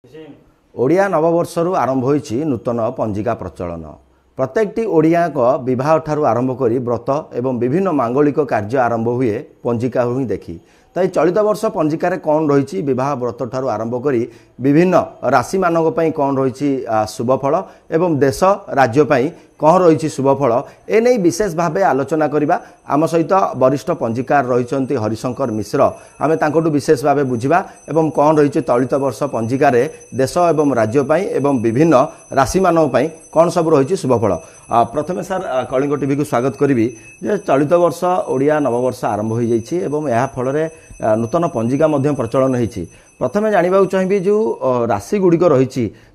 ओडिया नववर्षरु आरंभ होईछि नूतन पंजिका प्रचलन। प्रत्येकटी ओडियाक विवाह ठारू आरंभ करी व्रत एवं विभिन्न मांगलिक कार्य आरंभ हुए पंजिका ही देखी। तो चलित वर्ष पंजिकार कौन रही विवाह व्रत ठारू आरंभ करी विभिन्न राशि मानक पई कौन रही शुभफल एवं देश राज्य पई कौन रही शुभफल एने विशेष भावे आलोचना करबा। आम सहित वरिष्ठ पंजिकार रही हरिशंकर मिश्र। आमे तांकोटु विशेष भावे बुझिबा एवं कौन रही चलित वर्ष पंजिकार देश एवं राज्य पई एवं विभिन्न राशि मानक पई कौन सब रही शुभफल। प्रथमे सर कलिंग टीवी को स्वागत करी। चलित वर्ष ओडिया नववर्ष आरंभ हो जाइछि एवं यह फल नूतन पंजिका मध्य प्रचलन होइछि। प्रथमे जानिबा चाहिए जो राशि गुड़िक रही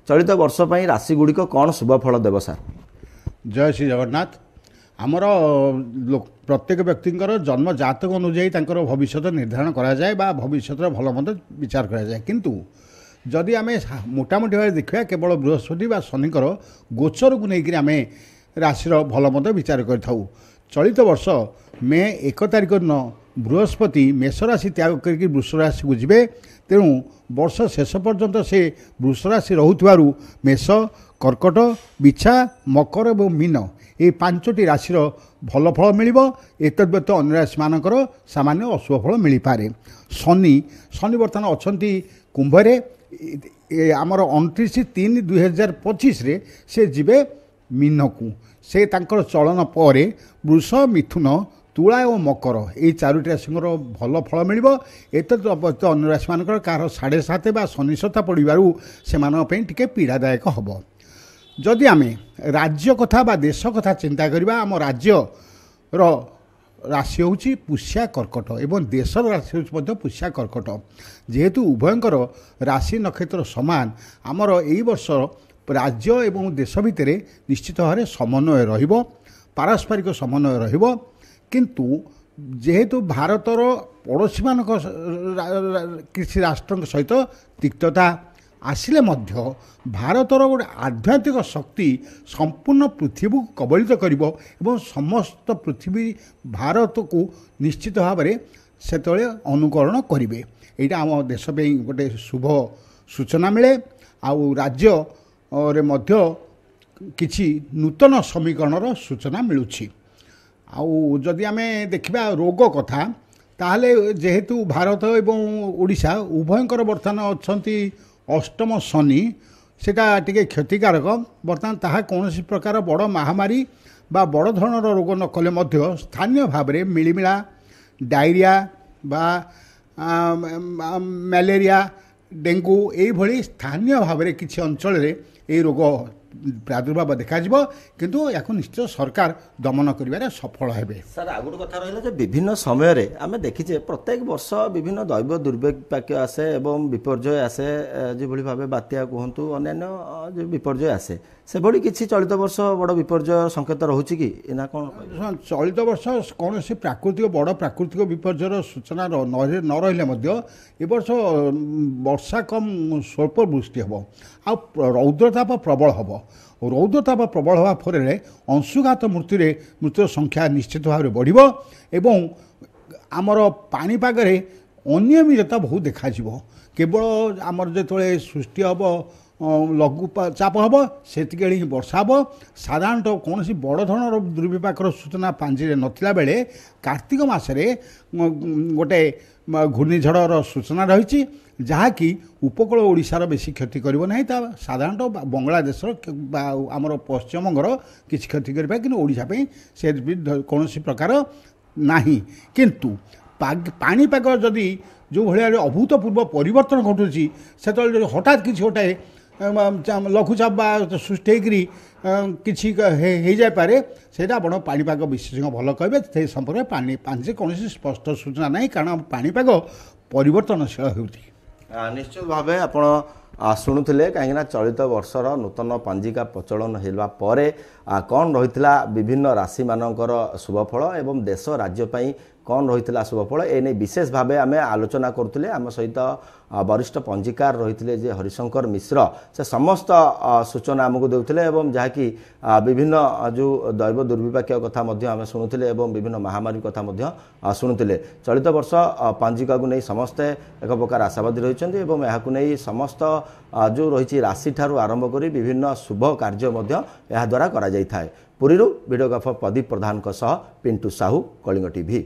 चलित वर्ष पई राशि गुड़िक कौन शुभफल देव सर। जय श्री जगन्नाथ। आमर प्रत्येक व्यक्तिंकर जन्म जातक अनुजाई भविष्य निर्धारण करा जाए बा भविष्य भल मंद विचार करा जाए। किंतु जदि आम मोटामोटी भाव देखा केवल बृहस्पति बा शनिकर गोचर को लेकर आम राशि भल मंद विचार करूँ। चलित वर्ष मे 1 तारिख दिन बृहस्पति मेष राशि त्याग करके वृष राशि को जीवे। तेणु वर्ष शेष पर्यंत से वृष राशि रोथु मेष कर्कट बिछा मकर और मीन ये 5टी राशि भल फल मिल। एतद्व्यत अन्य राशि मानकर सामान्य अशुभ फल मिल पारे। शनि बर्तमान अच्छा कुंभरे आमर 29/3/2025 से जीवे मीन को। से तांकर चलन पर वृष मिथुन तुला और मकर ये 4टी राशि भल फल मिल। एतद्व्यत अन्य राशि मानकर कार 7.5 बा शनिशता पड़ू से पीड़ादायक हम। जदि आम राज्य कथा बा देश कथा चिंता करबा आम राज्य राशि होची पुष्या कर्कट एवं देश राशि होची पुष्या कर्कट। जेहेतु उभयंकर राशि नक्षत्र समान आमर एई वर्ष राज्य एवं देश भितर निश्चित भाव में समन्वय रहिबो, पारस्परिक समन्वय रहिबो। किंतु जेहेतु भारतर पड़ोशी मानक किसी राष्ट्र सहित तिक्तता आसिले मध्य भारतर गोटे आध्यात्मिक शक्ति संपूर्ण पृथ्वी को कबलित करिबो एवं समस्त पृथ्वी भारत को निश्चित भाव में से अनुकरण करेंगे। यहाँ आम देश गोटे शुभ सूचना मिले। आउ राज्य रे मध्य किछि नूतन समीकरण सूचना मिलुछि। आउ जदि आम देखा रोग कथा ताहले जेहेतु भारत एवं ओडिशा उभयंकर बर्तमान अछंती अष्टम शनि सेटा टिके क्षतिकारक। बर्तमान ताहा कौन प्रकार बड़ महामारी बा बड़ धरणर रोग न कले मध्य स्थानीय भाव में मिलिमिला डायरिया बा मलेरिया डेंगू यही स्थानीय भाव में किसी अंचल ये रोग प्रादुर्भाव देखा किंतु या निश्चित सरकार दमन करिबारे सफल हेबे। सर आ गोटे कथा रहा विभिन्न समय रे आमे देखिचे प्रत्येक वर्ष विभिन्न दैव दुर्भाग्य आसे एवं विपर्यय आसे जो भाव बात्या कहतु अन्य जो विपर्यय आसे से भली किसी चलित वर्ष बड़ विपर्यय संकेत रोचे कि ना कौन। चलित वर्ष कौन से प्राकृतिक बड़ प्राकृतिक विपर्यय सूचना न रही ए वर्ष वर्षा कम स्वल्प वृष्टि हम आ रौद्रताप प्रबल हम। रौद्रताप प्रबल हवा फल अंशुघात मृत्यु संख्या निश्चित भाव में बढ़ एवं आमर पाणीपाग अनियमितता बहुत देखा केवल आमर जो सृष्टि हम लघु चाप हम से वर्षा हम। साधारणतः कौन बड़ धरणर दुर्विपाकर सूचना पांजी नथिला बेले कार्तिक मासरे गोटे घूर्णिझड़र सूचना रही जहाँकि उपकूल ओडिशार बेसी क्षति करिवो नाही। साधारणतः बांग्लादेश आमर पश्चिम बंगर किसी क्षति करिबा कि ओडिशा पे से कौन प्रकार नाही। किंतु पाणीपाग जदि जो भाया अभूतपूर्व परिवर्तन घटुची से हठात किसी गोटे लघुचाप सृष्टि किसी हो जाए से बड़ पाणीपाग विशेषज्ञ भल कहे से संपर्क पानी कौन स्पष्ट सूचना नहीं कारण पाणीपाग परिवर्तनशील होती। निश्चित भाव आप शुणुले कहीं चलित वर्षर नूतन पंजिका प्रचलन होगा कौन रही विभिन्न राशि मानकर शुभफल एवं देश राज्य कौन रही शुभफल एने विशेष भाव आम आलोचना करुले आम सहित वरिष्ठ पंजीकार रही जे हरिशंकर मिश्र से समस्त सूचना आमको देउथिले एवं जहाँकि विभिन्न जो दैव दुर्विपाक कथा आम शुणुले एवं विभिन्न महामारी कथा शुणुले चलित वर्ष पंजिका को नहीं समस्ते एक प्रकार आशावादी रही नहीं समस्त जो रही राशि ठारू आरंभ कर विभिन्न शुभ कार्य द्वारा करा जाय थाए। पुरीरू वीडियोग्राफर प्रदीप प्रधान पिंटू साहू कलिंग टीवी।